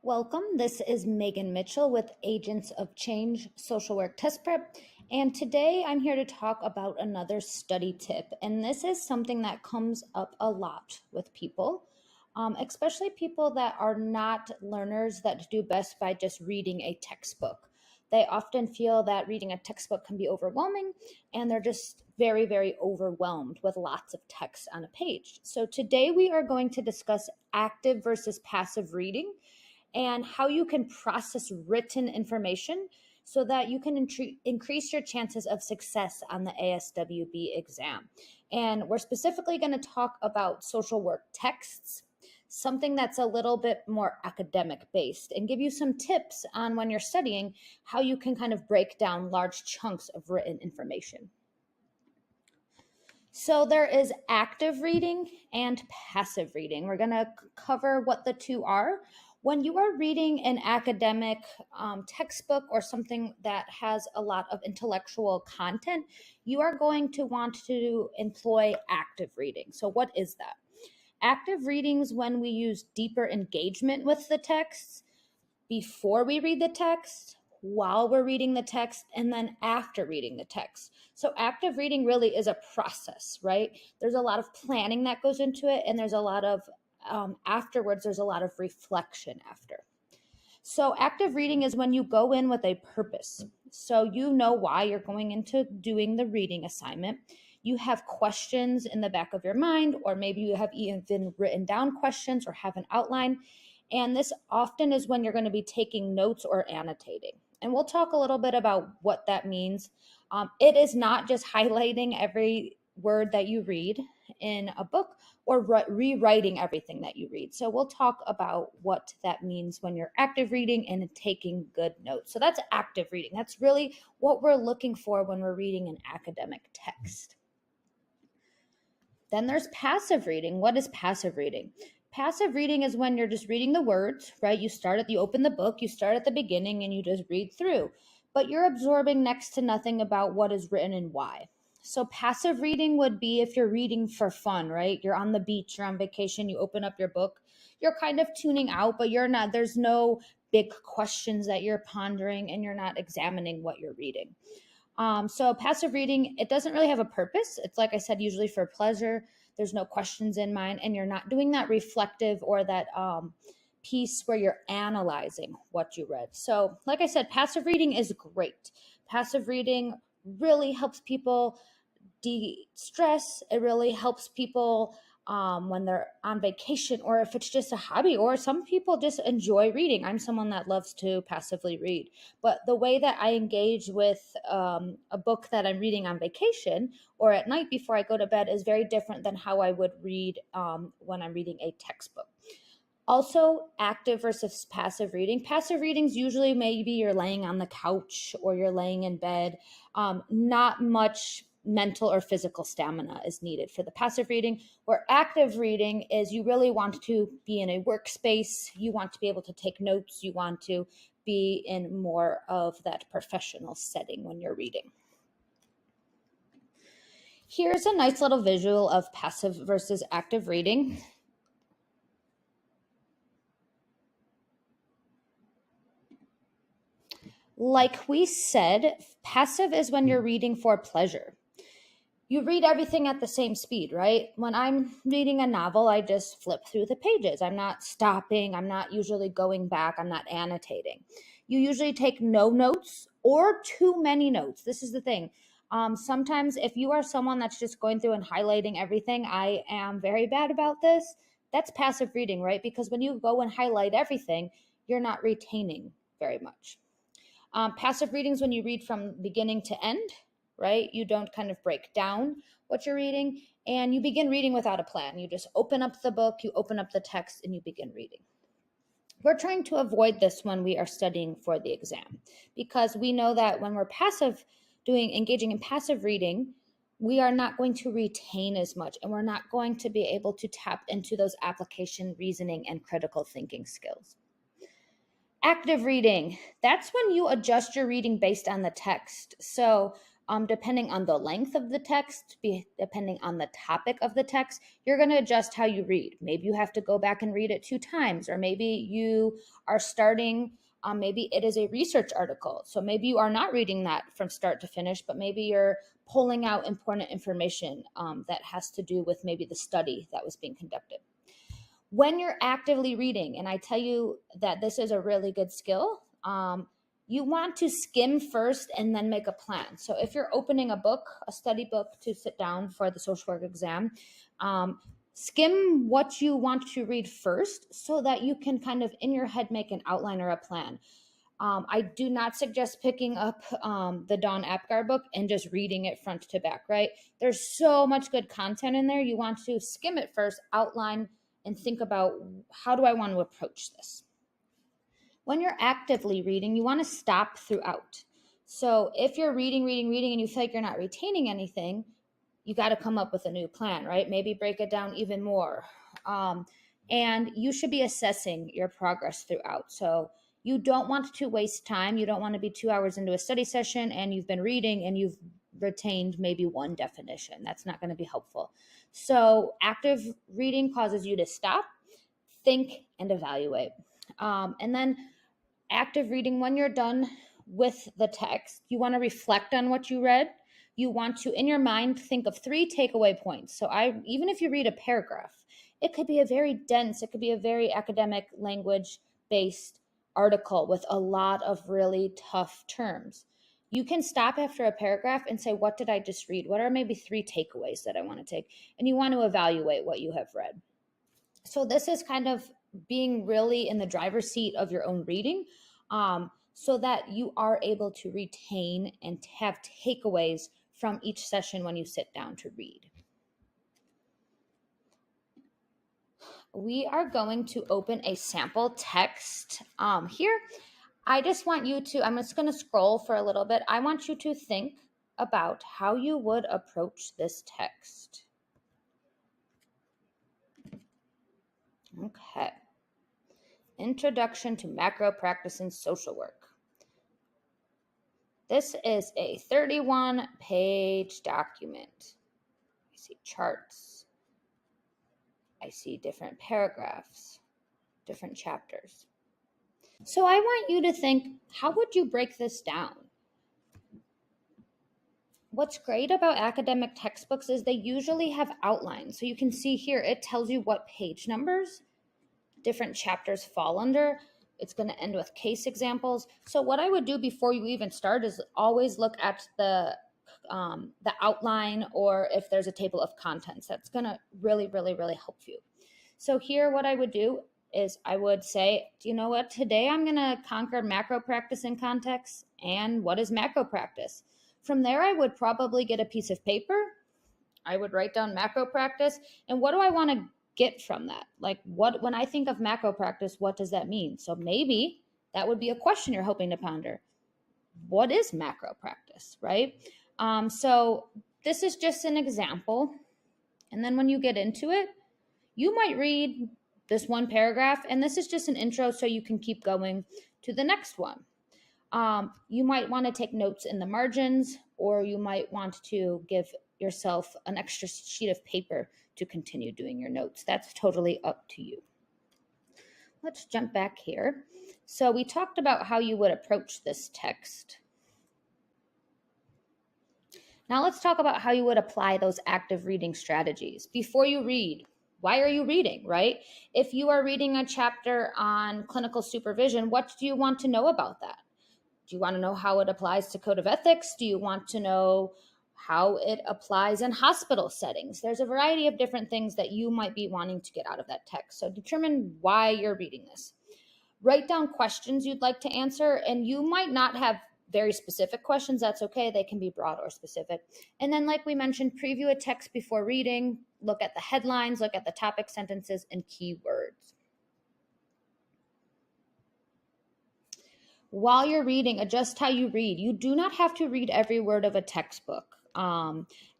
Welcome. This is Megan Mitchell with Agents of Change Social Work Test Prep. And today I'm here to talk about another study tip. And this is something that comes up a lot with people, especially people that are not learners that do best by just reading a textbook. They often feel that reading a textbook can be overwhelming, and they're just very, very overwhelmed with lots of text on a page. So today we are going to discuss active versus passive reading and how you can process written information so that you can increase your chances of success on the ASWB exam. And we're specifically going to talk about social work texts, something that's a little bit more academic based, and give you some tips on when you're studying how you can kind of break down large chunks of written information. So there is active reading and passive reading. We're going to cover what the two are. When you are reading an academic textbook or something that has a lot of intellectual content, you are going to want to employ active reading. So what is that? Active readings when we use deeper engagement with the text before we read the text, while we're reading the text, and then after reading the text. So active reading really is a process, right? There's a lot of planning that goes into it, and there's a lot of afterwards, there's a lot of reflection after. So active reading is when you go in with a purpose. So you know why you're going into doing the reading assignment. You have questions in the back of your mind, or maybe you have even written down questions or have an outline. And this often is when you're going to be taking notes or annotating. And we'll talk a little bit about what that means. It is not just highlighting every word that you read in a book or rewriting everything that you read. So we'll talk about what that means when you're active reading and taking good notes. So that's active reading. That's really what we're looking for when we're reading an academic text. Then there's passive reading. What is passive reading? Passive reading is when you're just reading the words, right? You open the book, you start at the beginning and you just read through, but you're absorbing next to nothing about what is written and why. So passive reading would be if you're reading for fun, right? You're on the beach, you're on vacation, you open up your book, you're kind of tuning out, but there's no big questions that you're pondering and you're not examining what you're reading. So passive reading, it doesn't really have a purpose. It's like I said, usually for pleasure. There's no questions in mind, and you're not doing that reflective or that piece where you're analyzing what you read. So like I said, passive reading is great. Passive reading really helps people de-stress. It really helps people when they're on vacation, or if it's just a hobby, or some people just enjoy reading. I'm someone that loves to passively read, but the way that I engage with a book that I'm reading on vacation or at night before I go to bed is very different than how I would read when I'm reading a textbook. Also, active versus passive reading. Passive readings usually maybe you're laying on the couch or you're laying in bed. Not much mental or physical stamina is needed for the passive reading, where active reading is you really want to be in a workspace, you want to be able to take notes, you want to be in more of that professional setting when you're reading. Here's a nice little visual of passive versus active reading. Like we said, passive is when you're reading for pleasure. You read everything at the same speed, right? When I'm reading a novel, I just flip through the pages. I'm not stopping. I'm not usually going back. I'm not annotating. You usually take no notes or too many notes. This is the thing. Sometimes if you are someone that's just going through and highlighting everything, I am very bad about this. That's passive reading, right? Because when you go and highlight everything, you're not retaining very much. Passive readings when you read from beginning to end, right? You don't kind of break down what you're reading, and you begin reading without a plan. You just open up the book, you open up the text, and you begin reading. We're trying to avoid this when we are studying for the exam, because we know that when we're engaging in passive reading, we are not going to retain as much, and we're not going to be able to tap into those application, reasoning, and critical thinking skills. Active reading, that's when you adjust your reading based on the text. So depending on the length of the text, depending on the topic of the text, you're going to adjust how you read. Maybe you have to go back and read it 2 times, or maybe you are starting, maybe it is a research article. So maybe you are not reading that from start to finish, but maybe you're pulling out important information that has to do with maybe the study that was being conducted. When you're actively reading, and I tell you that this is a really good skill, you want to skim first and then make a plan. So if you're opening a book, a study book to sit down for the social work exam, skim what you want to read first so that you can kind of in your head make an outline or a plan. I do not suggest picking up the Dawn Apgar book and just reading it front to back, right? There's so much good content in there. You want to skim it first, outline, and think about, how do I want to approach this? When you're actively reading, you want to stop throughout. So if you're reading, and you feel like you're not retaining anything, you got to come up with a new plan, right? Maybe break it down even more. And you should be assessing your progress throughout. So you don't want to waste time. You don't want to be 2 hours into a study session and you've been reading and you've retained maybe one definition. That's not going to be helpful. So active reading causes you to stop, think, and evaluate. And then active reading, when you're done with the text, you want to reflect on what you read. You want to, in your mind, think of 3 takeaway points. So even if you read a paragraph, it could be a very dense, it could be a very academic language-based article with a lot of really tough terms. You can stop after a paragraph and say, what did I just read? What are maybe 3 takeaways that I want to take? And you want to evaluate what you have read. So this is kind of being really in the driver's seat of your own reading, so that you are able to retain and have takeaways from each session when you sit down to read. We are going to open a sample text here. I just want you to, I'm just going to scroll for a little bit. I want you to think about how you would approach this text. Okay. Introduction to Macro Practice in Social Work. This is a 31-page document. I see charts. I see different paragraphs, different chapters. So I want you to think, how would you break this down? What's great about academic textbooks is they usually have outlines. So you can see here, it tells you what page numbers different chapters fall under. It's going to end with case examples. So what I would do before you even start is always look at the outline, or if there's a table of contents. That's going to really, really, really help you. So here what I would do is I would say, do you know what? Today I'm going to conquer macro practice in context. And what is macro practice? From there, I would probably get a piece of paper. I would write down macro practice. And what do I want to get from that? Like, when I think of macro practice, what does that mean? So maybe that would be a question you're hoping to ponder. What is macro practice, right? So this is just an example. And then when you get into it, you might read this one paragraph, and this is just an intro so you can keep going to the next one. You might want to take notes in the margins, or you might want to give yourself an extra sheet of paper to continue doing your notes. That's totally up to you. Let's jump back here. So we talked about how you would approach this text. Now let's talk about how you would apply those active reading strategies. Before you read, why are you reading, right? If you are reading a chapter on clinical supervision, what do you want to know about that? Do you want to know how it applies to code of ethics? Do you want to know how it applies in hospital settings? There's a variety of different things that you might be wanting to get out of that text. So determine why you're reading this. Write down questions you'd like to answer, and you might not have very specific questions. That's okay. They can be broad or specific. And then, like we mentioned, preview a text before reading. Look at the headlines, look at the topic sentences and keywords. While you're reading, adjust how you read. You do not have to read every word of a textbook.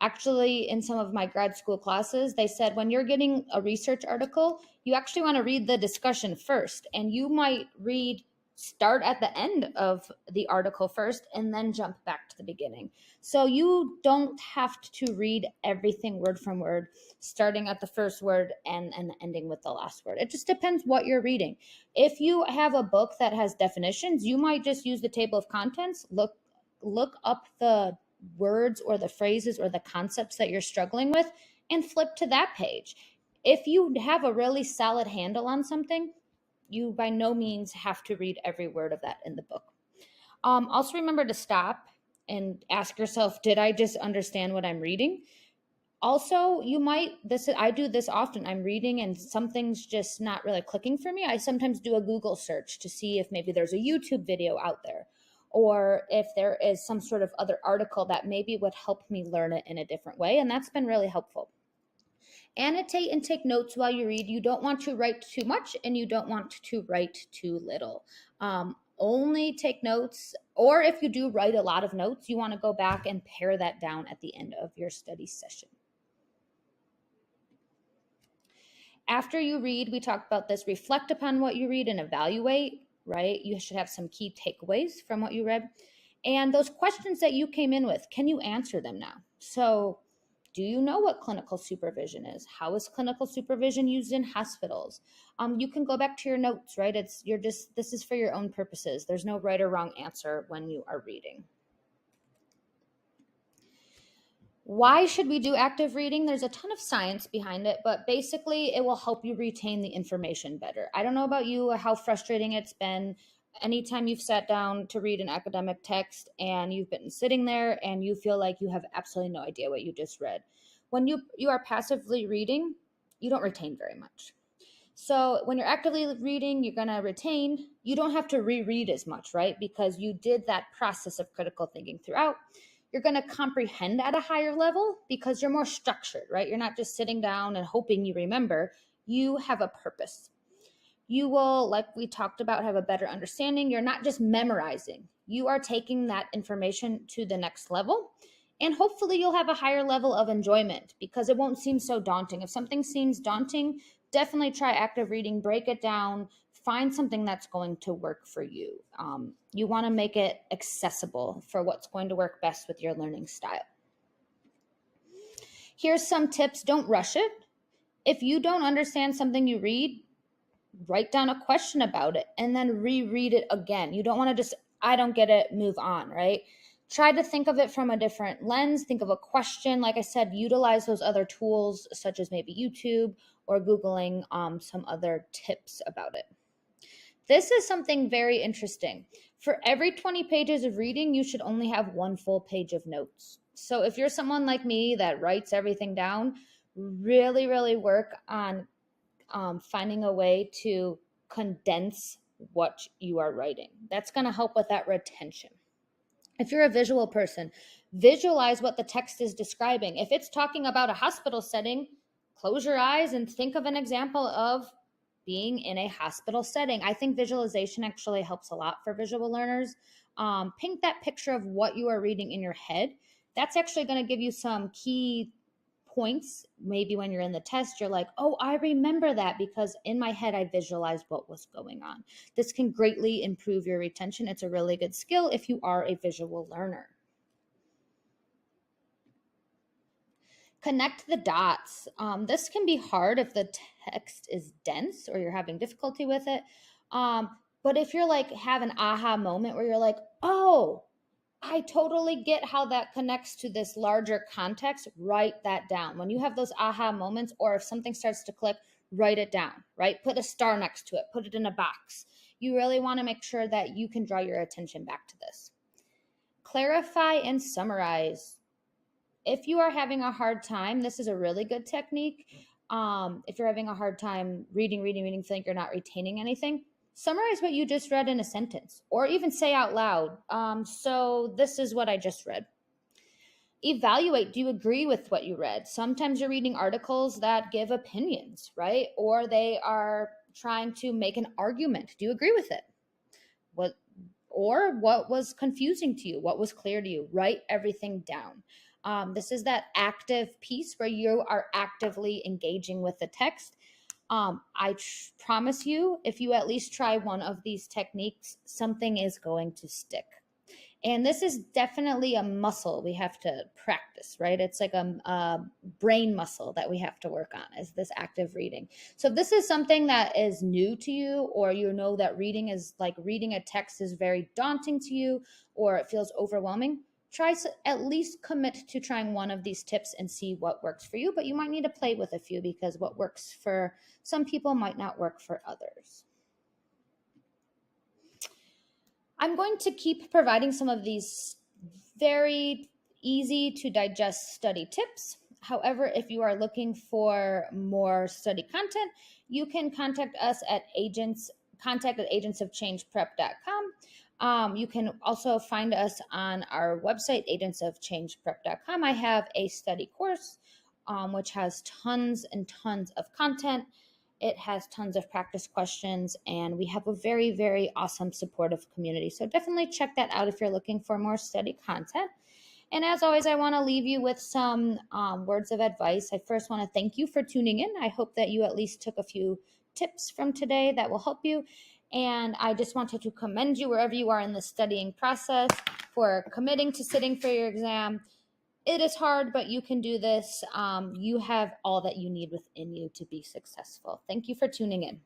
Actually, in some of my grad school classes, they said when you're getting a research article, you actually want to read the discussion first, and you might read start at the end of the article first and then jump back to the beginning. So you don't have to read everything word from word, starting at the first word and ending with the last word. It just depends what you're reading. If you have a book that has definitions, you might just use the table of contents, look up the words or the phrases or the concepts that you're struggling with and flip to that page. If you have a really solid handle on something, you by no means have to read every word of that in the book. Also remember to stop and ask yourself, did I just understand what I'm reading? Also, I do this often. I'm reading and something's just not really clicking for me. I sometimes do a Google search to see if maybe there's a YouTube video out there, or if there is some sort of other article that maybe would help me learn it in a different way. And that's been really helpful. Annotate and take notes while you read. You don't want to write too much and you don't want to write too little. Only take notes, or if you do write a lot of notes, you want to go back and pare that down at the end of your study session. After you read, we talked about this, reflect upon what you read and evaluate, right? You should have some key takeaways from what you read. And those questions that you came in with, can you answer them now? So, do you know what clinical supervision is? How is clinical supervision used in hospitals? You can go back to your notes, right? This is for your own purposes. There's no right or wrong answer when you are reading. Why should we do active reading? There's a ton of science behind it, but basically it will help you retain the information better. I don't know about you, how frustrating it's been anytime you've sat down to read an academic text and you've been sitting there and you feel like you have absolutely no idea what you just read. When you are passively reading, you don't retain very much. So when you're actively reading, you're going to retain. You don't have to reread as much, right? Because you did that process of critical thinking throughout. You're going to comprehend at a higher level because you're more structured, right? You're not just sitting down and hoping you remember. You have a purpose. You will, like we talked about, have a better understanding. You're not just memorizing. You are taking that information to the next level. And hopefully you'll have a higher level of enjoyment because it won't seem so daunting. If something seems daunting, definitely try active reading, break it down, find something that's going to work for you. You want to make it accessible for what's going to work best with your learning style. Here's some tips. Don't rush it. If you don't understand something you read, write down a question about it and then reread it again. You don't want to just, I don't get it, move on, right? Try to think of it from a different lens. Think of a question. Like I said, utilize those other tools such as maybe YouTube or Googling some other tips about it. This is something very interesting. For every 20 pages of reading, you should only have one full page of notes. So if you're someone like me that writes everything down, really, really work on finding a way to condense what you are writing. That's going to help with that retention. If you're a visual person, visualize what the text is describing. If it's talking about a hospital setting, close your eyes and think of an example of being in a hospital setting. I think visualization actually helps a lot for visual learners. Paint that picture of what you are reading in your head. That's actually going to give you some key points. Maybe when you're in the test, you're like, oh, I remember that because in my head, I visualized what was going on. This can greatly improve your retention. It's a really good skill if you are a visual learner. Connect the dots. This can be hard if the text is dense or you're having difficulty with it. But if you're like have an aha moment where you're like, oh, I totally get how that connects to this larger context, write that down. When you have those aha moments, or if something starts to click, write it down, right? Put a star next to it, put it in a box. You really want to make sure that you can draw your attention back to this. Clarify and summarize. If you are having a hard time, this is a really good technique. If you're having a hard time reading, feeling like you're not retaining anything, summarize what you just read in a sentence, or even say out loud. So this is what I just read. Evaluate. Do you agree with what you read? Sometimes you're reading articles that give opinions, right? Or they are trying to make an argument. Do you agree with it? What was confusing to you? What was clear to you? Write everything down. This is that active piece where you are actively engaging with the text. I promise you, if you at least try one of these techniques, something is going to stick. And this is definitely a muscle we have to practice, right? It's like a brain muscle that we have to work on, is this active reading. So if this is something that is new to you, or you know that reading is like reading a text is very daunting to you, or it feels overwhelming, try to at least commit to trying one of these tips and see what works for you. But you might need to play with a few, because what works for some people might not work for others. I'm going to keep providing some of these very easy to digest study tips. However, if you are looking for more study content, you can contact us at agentsofchangeprep.com. You can also find us on our website, agentsofchangeprep.com. I have a study course, which has tons and tons of content. It has tons of practice questions, and we have a very, very awesome supportive community. So definitely check that out if you're looking for more study content. And as always, I want to leave you with some words of advice. I first want to thank you for tuning in. I hope that you at least took a few tips from today that will help you. And I just wanted to commend you wherever you are in the studying process for committing to sitting for your exam. It is hard, but you can do this. You have all that you need within you to be successful. Thank you for tuning in.